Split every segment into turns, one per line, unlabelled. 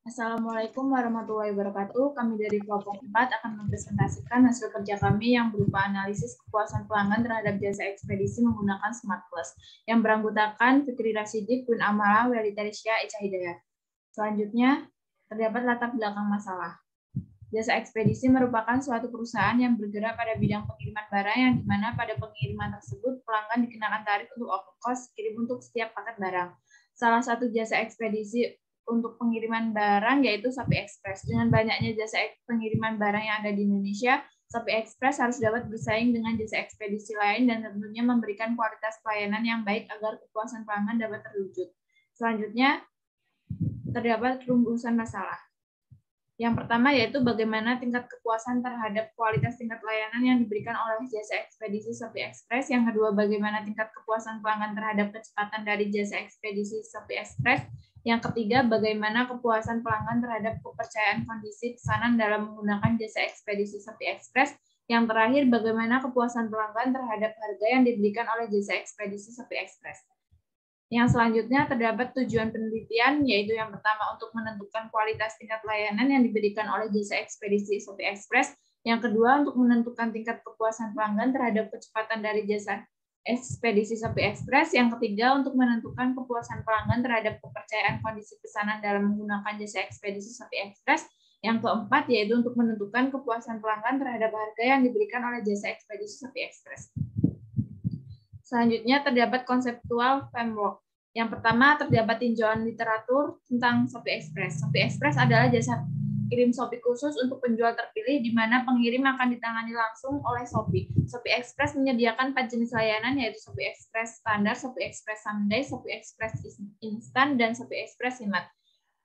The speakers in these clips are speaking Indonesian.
Assalamualaikum warahmatullahi wabarakatuh. Kami dari kelompok 4 akan mempresentasikan hasil kerja kami yang berupa analisis kepuasan pelanggan terhadap jasa ekspedisi menggunakan Smart Plus yang beranggotakan Fikri Rasidik, Queen Amala, Weli Teresya, Ica Hidayat. Selanjutnya, terdapat latar belakang masalah. Jasa ekspedisi merupakan suatu perusahaan yang bergerak pada bidang pengiriman barang yang dimana pada pengiriman tersebut pelanggan dikenakan tarif untuk ongkos kirim untuk setiap paket barang. Salah satu jasa ekspedisi untuk pengiriman barang yaitu Shopee Express. Dengan banyaknya jasa pengiriman barang yang ada di Indonesia, Shopee Express harus dapat bersaing dengan jasa ekspedisi lain dan tentunya memberikan kualitas pelayanan yang baik agar kepuasan pelanggan dapat terwujud. Selanjutnya, terdapat rumusan masalah. Yang pertama yaitu bagaimana tingkat kepuasan terhadap kualitas tingkat layanan yang diberikan oleh jasa ekspedisi Shopee Express. Yang kedua, bagaimana tingkat kepuasan pelanggan terhadap kecepatan dari jasa ekspedisi Shopee Express. Yang ketiga, bagaimana kepuasan pelanggan terhadap kepercayaan kondisi pesanan dalam menggunakan jasa ekspedisi Shopee Express. Yang terakhir, bagaimana kepuasan pelanggan terhadap harga yang diberikan oleh jasa ekspedisi Shopee Express. Yang selanjutnya terdapat tujuan penelitian, yaitu yang pertama untuk menentukan kualitas tingkat layanan yang diberikan oleh jasa ekspedisi Shopee Express. Yang kedua untuk menentukan tingkat kepuasan pelanggan terhadap kecepatan dari jasa ekspedisi Shopee Express. Yang ketiga untuk menentukan kepuasan pelanggan terhadap kepercayaan kondisi pesanan dalam menggunakan jasa ekspedisi Shopee Express. Yang keempat yaitu untuk menentukan kepuasan pelanggan terhadap harga yang diberikan oleh jasa ekspedisi Shopee Express. Selanjutnya terdapat konseptual framework. Yang pertama terdapat tinjauan literatur tentang Shopee Express. Shopee Express adalah jasa kirim Shopee khusus untuk penjual terpilih di mana pengirim akan ditangani langsung oleh Shopee. Shopee Express menyediakan 4 jenis layanan yaitu Shopee Express Standar, Shopee Express Someday, Shopee Express Instant, dan Shopee Express Hemat.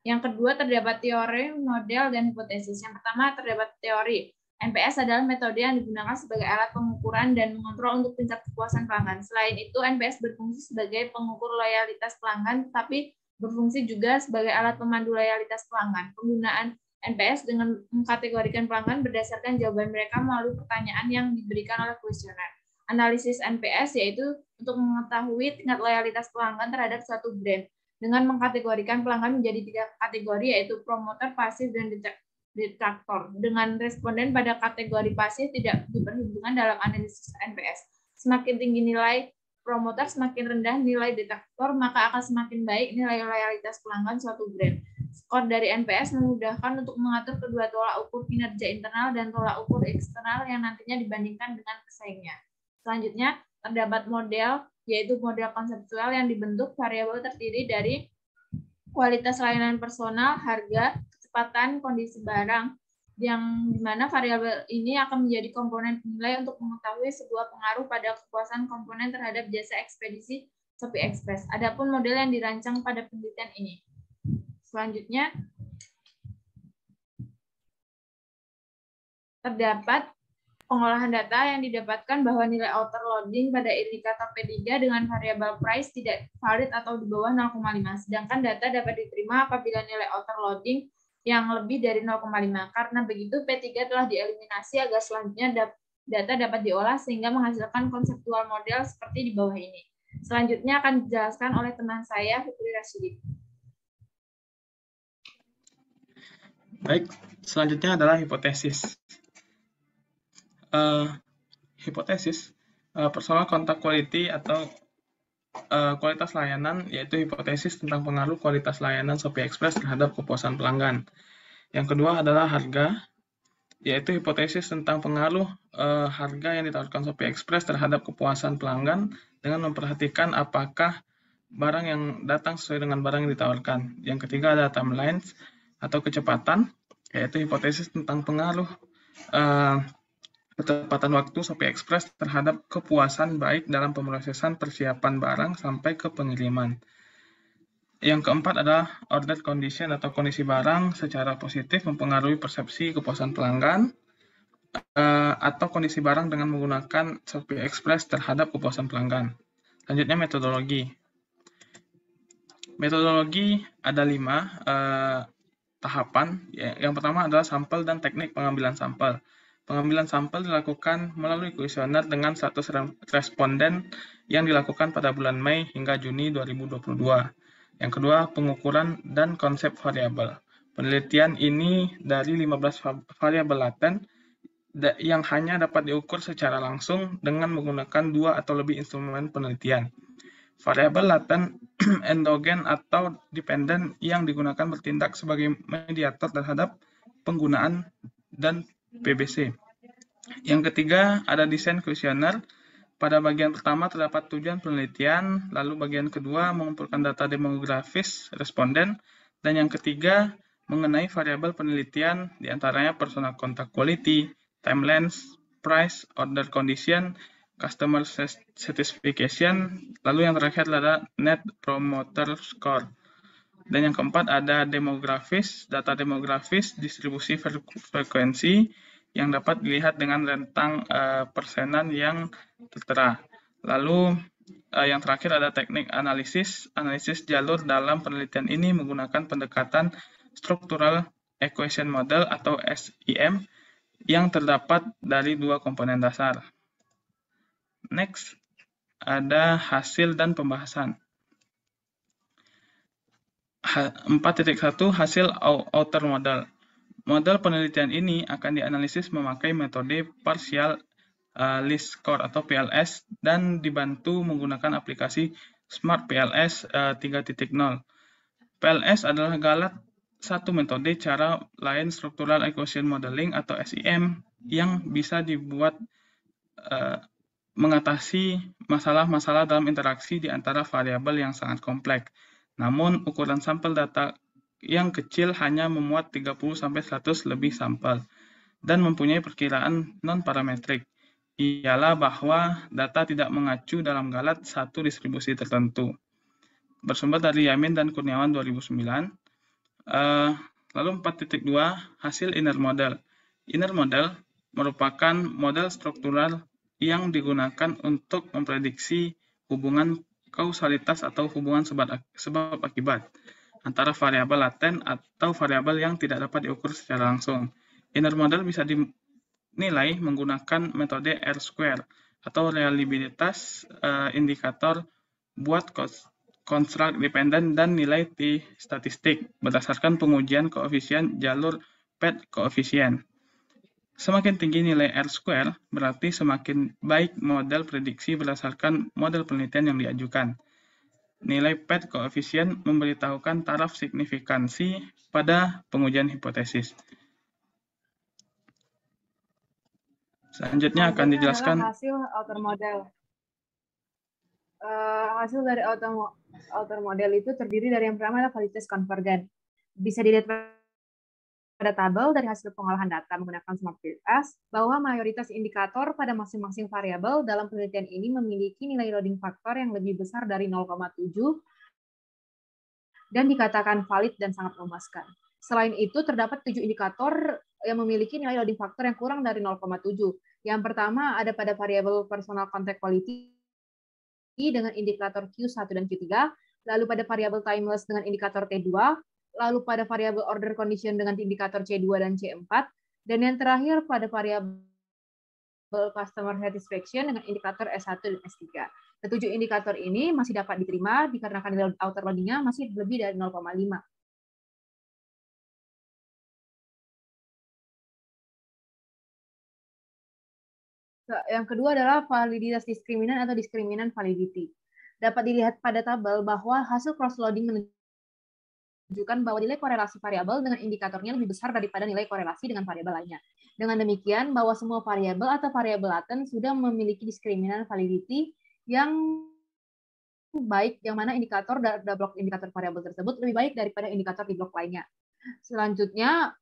Yang kedua terdapat teori, model, dan hipotesis. Yang pertama terdapat teori. NPS adalah metode yang digunakan sebagai alat pengukuran dan mengontrol untuk tingkat kepuasan pelanggan. Selain itu, NPS berfungsi sebagai pengukur loyalitas pelanggan, tetapi berfungsi juga sebagai alat pemandu loyalitas pelanggan. Penggunaan NPS dengan mengkategorikan pelanggan berdasarkan jawaban mereka melalui pertanyaan yang diberikan oleh kuesioner. Analisis NPS yaitu untuk mengetahui tingkat loyalitas pelanggan terhadap suatu brand dengan mengkategorikan pelanggan menjadi 3 kategori yaitu promoter, pasif, dan detraktor. Dengan responden pada kategori pasif tidak diperhitungkan dalam analisis NPS. Semakin tinggi nilai promoter, semakin rendah nilai detraktor, maka akan semakin baik nilai loyalitas pelanggan suatu brand. Skor dari NPS memudahkan untuk mengatur kedua tolak ukur kinerja internal dan tolak ukur eksternal yang nantinya dibandingkan dengan pesaingnya. Selanjutnya, terdapat model, yaitu model konseptual yang dibentuk variabel terdiri dari kualitas layanan personal, harga, kecepatan, kondisi barang, yang dimana variabel ini akan menjadi komponen penilai untuk mengetahui sebuah pengaruh pada kepuasan komponen terhadap jasa ekspedisi Shopee Express. Adapun model yang dirancang pada penelitian ini. Selanjutnya, terdapat pengolahan data yang didapatkan bahwa nilai outer loading pada indikator P3 dengan variabel price tidak valid atau di bawah 0,5. Sedangkan data dapat diterima apabila nilai outer loading yang lebih dari 0,5. Karena begitu, P3 telah dieliminasi agar selanjutnya data dapat diolah sehingga menghasilkan konseptual model seperti di bawah ini. Selanjutnya akan dijelaskan oleh teman saya, Fikri Rasidik.
Baik, selanjutnya adalah hipotesis. Hipotesis personal contact quality atau kualitas layanan, yaitu hipotesis tentang pengaruh kualitas layanan Shopee Express terhadap kepuasan pelanggan. Yang kedua adalah harga, yaitu hipotesis tentang pengaruh harga yang ditawarkan Shopee Express terhadap kepuasan pelanggan dengan memperhatikan apakah barang yang datang sesuai dengan barang yang ditawarkan. Yang ketiga adalah timelines atau kecepatan, yaitu hipotesis tentang pengaruh kecepatan waktu Shopee Express terhadap kepuasan baik dalam pemrosesan persiapan barang sampai ke pengiriman. Yang keempat adalah order condition atau kondisi barang secara positif mempengaruhi persepsi kepuasan pelanggan atau kondisi barang dengan menggunakan Shopee Express terhadap kepuasan pelanggan. Selanjutnya metodologi. Metodologi ada 5 tahapan. Yang pertama adalah sampel dan teknik pengambilan sampel. Pengambilan sampel dilakukan melalui kuesioner dengan status responden yang dilakukan pada bulan Mei hingga Juni 2022. Yang kedua, pengukuran dan konsep variabel. Penelitian ini dari 15 variabel laten yang hanya dapat diukur secara langsung dengan menggunakan 2 atau lebih instrumen penelitian. Variabel laten endogen atau dependen yang digunakan bertindak sebagai mediator terhadap penggunaan dan PBC. Yang ketiga, ada desain kuesioner. Pada bagian pertama terdapat tujuan penelitian, lalu bagian kedua mengumpulkan data demografis responden, dan yang ketiga mengenai variabel penelitian, diantaranya personal contact quality, time length, price, order condition, customer satisfaction, lalu yang terakhir adalah net promoter score. Dan yang keempat ada demografis, data demografis, distribusi frekuensi yang dapat dilihat dengan rentang persenan yang tertera. Lalu yang terakhir ada teknik analisis. Analisis jalur dalam penelitian ini menggunakan pendekatan Structural Equation Model atau SEM yang terdapat dari 2 komponen dasar. Next, ada hasil dan pembahasan. 4.1 hasil outer model. Model penelitian ini akan dianalisis memakai metode partial least score atau PLS dan dibantu menggunakan aplikasi Smart PLS 3.0. PLS adalah galat satu metode cara lain Structural Equation Modeling atau SEM yang bisa dibuat mengatasi masalah-masalah dalam interaksi di antara variabel yang sangat kompleks. Namun, ukuran sampel data yang kecil hanya memuat 30-100 lebih sampel dan mempunyai perkiraan non-parametrik. Ialah bahwa data tidak mengacu dalam galat satu distribusi tertentu. Bersumber dari Yamin dan Kurniawan 2009. Lalu 4.2 hasil inner model. Inner model merupakan model struktural yang digunakan untuk memprediksi hubungan kausalitas atau hubungan sebab akibat antara variabel laten atau variabel yang tidak dapat diukur secara langsung. Inner model bisa dinilai menggunakan metode R-square atau reliabilitas indikator buat construct dependent dan nilai t-statistik berdasarkan pengujian koefisien jalur PET koefisien. Semakin tinggi nilai R-square, berarti semakin baik model prediksi berdasarkan model penelitian yang diajukan. Nilai PET koefisien memberitahukan taraf signifikansi pada pengujian hipotesis. Selanjutnya akan dijelaskan
hasil outer model. Hasil dari outer model itu terdiri dari yang pertama adalah validitas konvergen. Bisa dilihat pada tabel dari hasil pengolahan data menggunakan Smart PLS bahwa mayoritas indikator pada masing-masing variabel dalam penelitian ini memiliki nilai loading faktor yang lebih besar dari 0,7 dan dikatakan valid dan sangat memuaskan. Selain itu, terdapat 7 indikator yang memiliki nilai loading faktor yang kurang dari 0,7. Yang pertama ada pada variabel personal contact quality dengan indikator Q1 dan Q3, lalu pada variabel timeless dengan indikator T2, lalu pada variabel order condition dengan indikator C2 dan C4, dan yang terakhir pada variabel customer satisfaction dengan indikator S1 dan S3. Ketujuh indikator ini masih dapat diterima dikarenakan nilai outer loading-nya masih lebih dari 0,5. Yang kedua adalah validitas diskriminan atau diskriminan validity. Dapat dilihat pada tabel bahwa hasil cross-loading menunjukkan bahwa nilai korelasi variabel dengan indikatornya lebih besar daripada nilai korelasi dengan variabel lainnya. Dengan demikian, bahwa semua variabel atau variabel laten sudah memiliki diskriminan validity yang baik, yang mana indikator dari blok indikator variabel tersebut lebih baik daripada indikator di blok lainnya. Selanjutnya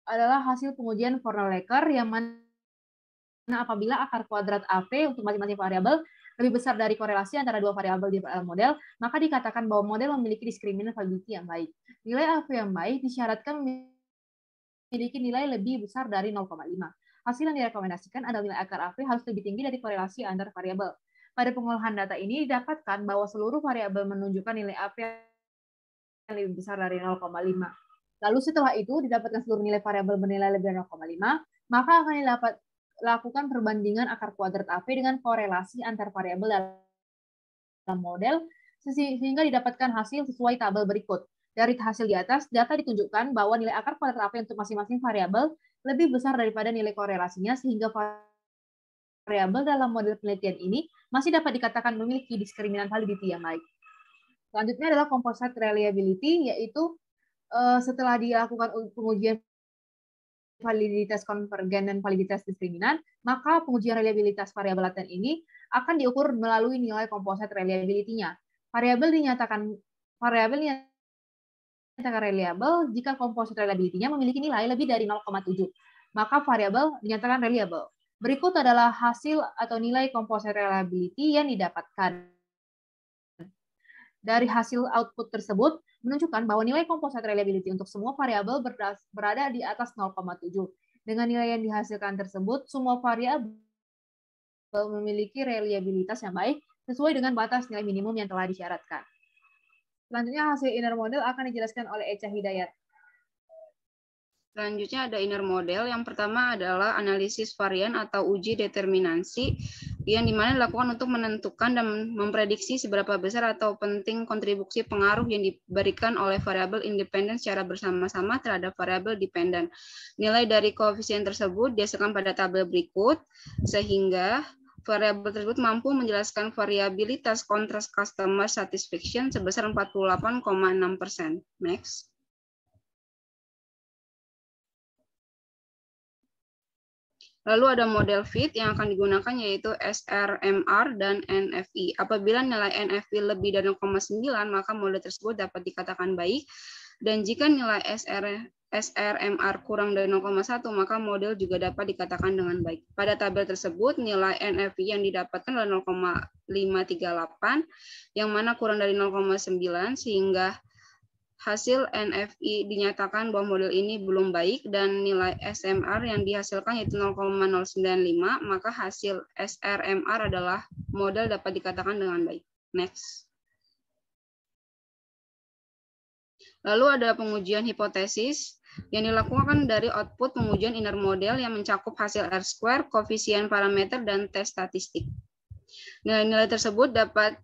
adalah hasil pengujian Fornell-Lecker yang mana apabila akar kuadrat AV untuk masing-masing variabel lebih besar dari korelasi antara dua variabel di dalam model, maka dikatakan bahwa model memiliki diskriminan validity yang baik. Nilai AV yang baik disyaratkan memiliki nilai lebih besar dari 0,5. Hasil yang direkomendasikan adalah nilai akar AV harus lebih tinggi dari korelasi antar variabel. Pada pengolahan data ini didapatkan bahwa seluruh variabel menunjukkan nilai AV yang lebih besar dari 0,5. Lalu setelah itu didapatkan seluruh nilai variabel bernilai lebih dari 0,5, maka akan lakukan perbandingan akar kuadrat AV dengan korelasi antar variabel dalam model sehingga didapatkan hasil sesuai tabel berikut. Dari hasil di atas, data ditunjukkan bahwa nilai akar kuadrat AP untuk masing-masing variabel lebih besar daripada nilai korelasinya, sehingga variabel dalam model penelitian ini masih dapat dikatakan memiliki diskriminan validity yang baik. Selanjutnya adalah composite reliability, yaitu setelah dilakukan pengujian validitas konvergen dan validitas diskriminan, maka pengujian reliabilitas variabel laten ini akan diukur melalui nilai composite reliability-nya. Variabel dinyatakan reliable jika composite reliability-nya memiliki nilai lebih dari 0,7, maka variabel dinyatakan reliable. Berikut adalah hasil atau nilai composite reliability yang didapatkan. Dari hasil output tersebut menunjukkan bahwa nilai composite reliability untuk semua variabel berada di atas 0,7. Dengan nilai yang dihasilkan tersebut, semua variabel memiliki reliabilitas yang baik sesuai dengan batas nilai minimum yang telah disyaratkan. Selanjutnya hasil inner model akan dijelaskan oleh Echa Hidayat.
Selanjutnya ada inner model. Yang pertama adalah analisis varian atau uji determinansi yang dimana dilakukan untuk menentukan dan memprediksi seberapa besar atau penting kontribusi pengaruh yang diberikan oleh variabel independen secara bersama-sama terhadap variabel dependen. Nilai dari koefisien tersebut dihasilkan pada tabel berikut, sehingga variabel tersebut mampu menjelaskan variabilitas kontras customer satisfaction sebesar 48,6%. Next. Lalu ada model fit yang akan digunakan yaitu SRMR dan NFI. Apabila nilai NFI lebih dari 0,9, maka model tersebut dapat dikatakan baik. Dan jika nilai SRMR kurang dari 0,1, maka model juga dapat dikatakan dengan baik. Pada tabel tersebut, nilai NFI yang didapatkan adalah 0,538, yang mana kurang dari 0,9, sehingga hasil NFI dinyatakan bahwa model ini belum baik, dan nilai SMR yang dihasilkan yaitu 0,095, maka hasil SRMR adalah model dapat dikatakan dengan baik. Next. Lalu ada pengujian hipotesis yang dilakukan dari output pengujian inner model yang mencakup hasil R-square, koefisien parameter, dan tes statistik. Nilai-nilai tersebut dapat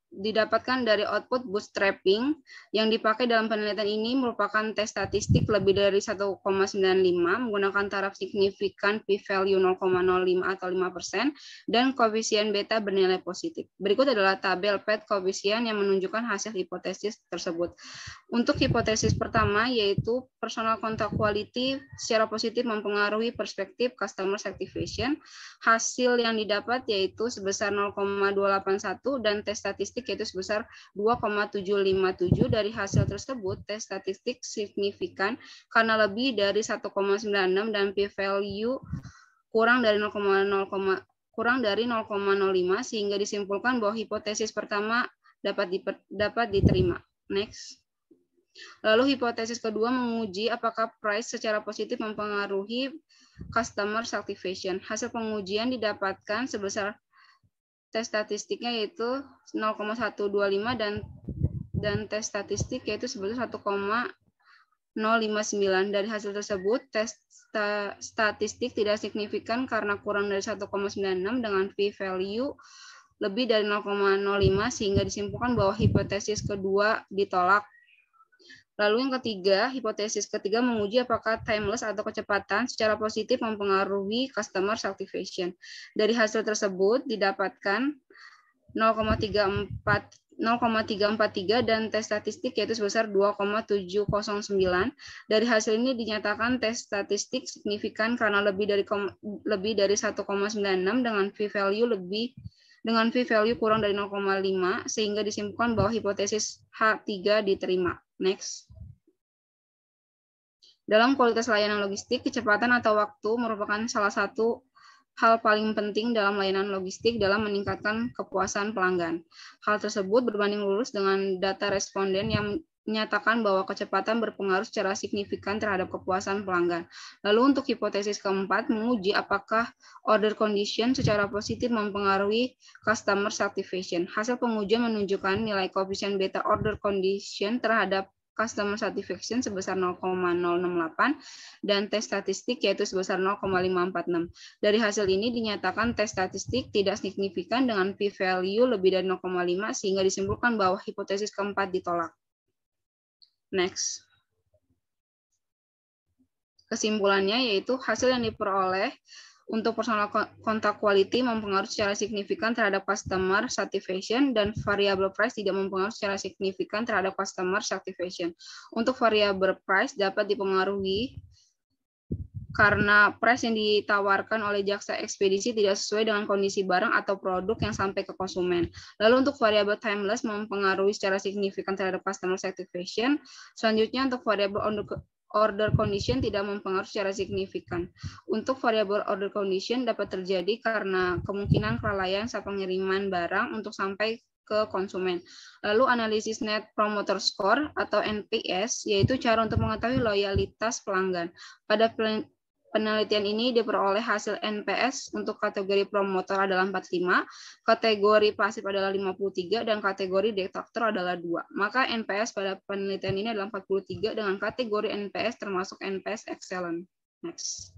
didapatkan dari output bootstrapping yang dipakai dalam penelitian ini merupakan tes statistik lebih dari 1,95 menggunakan taraf signifikan p-value 0,05 atau 5% dan koefisien beta bernilai positif. Berikut adalah tabel PET koefisien yang menunjukkan hasil hipotesis tersebut. Untuk hipotesis pertama yaitu personal contact quality secara positif mempengaruhi perspektif customer satisfaction. Hasil yang didapat yaitu sebesar 0,281 dan tes statistik yaitu sebesar 2,757. Dari hasil tersebut, tes statistik signifikan karena lebih dari 1,96 dan p-value kurang dari 0,05 sehingga disimpulkan bahwa hipotesis pertama dapat diterima. Next. Lalu hipotesis kedua menguji apakah price secara positif mempengaruhi customer satisfaction. Hasil pengujian didapatkan sebesar tes statistiknya yaitu 0,125 dan tes statistik yaitu sebesar 1,059. Dari hasil tersebut, tes statistik tidak signifikan karena kurang dari 1,96 dengan p-value lebih dari 0,05 sehingga disimpulkan bahwa hipotesis kedua ditolak. Lalu yang ketiga, hipotesis ketiga menguji apakah timeless atau kecepatan secara positif mempengaruhi customer satisfaction. Dari hasil tersebut didapatkan 0,343 dan tes statistik yaitu sebesar 2,709. Dari hasil ini dinyatakan tes statistik signifikan karena lebih dari 1,96 dengan p-value kurang dari 0,5 sehingga disimpulkan bahwa hipotesis H3 diterima. Next. Dalam kualitas layanan logistik, kecepatan atau waktu merupakan salah satu hal paling penting dalam layanan logistik dalam meningkatkan kepuasan pelanggan. Hal tersebut berbanding lurus dengan data responden yang menyatakan bahwa kecepatan berpengaruh secara signifikan terhadap kepuasan pelanggan. Lalu untuk hipotesis keempat, menguji apakah order condition secara positif mempengaruhi customer satisfaction. Hasil pengujian menunjukkan nilai koefisien beta order condition terhadap customer satisfaction sebesar 0,068 dan tes statistik yaitu sebesar 0,546. Dari hasil ini dinyatakan tes statistik tidak signifikan dengan p-value lebih dari 0,5 sehingga disimpulkan bahwa hipotesis keempat ditolak. Next. Kesimpulannya yaitu hasil yang diperoleh untuk personal contact quality mempengaruhi secara signifikan terhadap customer satisfaction dan variable price tidak mempengaruhi secara signifikan terhadap customer satisfaction. Untuk variable price dapat dipengaruhi karena price yang ditawarkan oleh jasa ekspedisi tidak sesuai dengan kondisi barang atau produk yang sampai ke konsumen. Lalu untuk variable timeless mempengaruhi secara signifikan terhadap customer satisfaction. Selanjutnya untuk variable order condition tidak mempengaruhi secara signifikan. Untuk variable order condition dapat terjadi karena kemungkinan kelalaian saat pengiriman barang untuk sampai ke konsumen. Lalu analisis Net Promoter Score atau NPS yaitu cara untuk mengetahui loyalitas pelanggan. Pada penelitian ini diperoleh hasil NPS untuk kategori promotor adalah 45, kategori pasif adalah 53, dan kategori detektor adalah 2. Maka NPS pada penelitian ini adalah 43 dengan kategori NPS termasuk NPS Excellent. Next.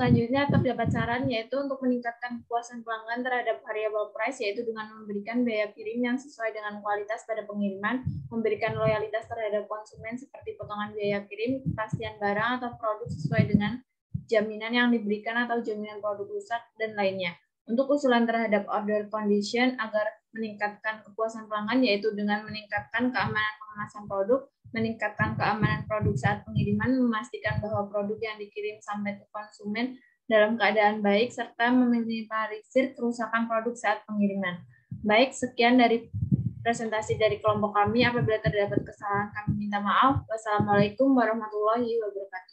Selanjutnya terdapat saran yaitu untuk meningkatkan kepuasan pelanggan terhadap variable price yaitu dengan memberikan biaya kirim yang sesuai dengan kualitas pada pengiriman, memberikan loyalitas terhadap konsumen seperti potongan biaya kirim, kepastian barang atau produk sesuai dengan jaminan yang diberikan atau jaminan produk rusak, dan lainnya. Untuk usulan terhadap order condition agar meningkatkan kepuasan pelanggan yaitu dengan meningkatkan keamanan pengemasan produk, meningkatkan keamanan produk saat pengiriman, memastikan bahwa produk yang dikirim sampai ke konsumen dalam keadaan baik, serta meminimalisir kerusakan produk saat pengiriman. Baik, sekian dari presentasi dari kelompok kami. Apabila terdapat kesalahan, kami minta maaf. Wassalamualaikum warahmatullahi wabarakatuh.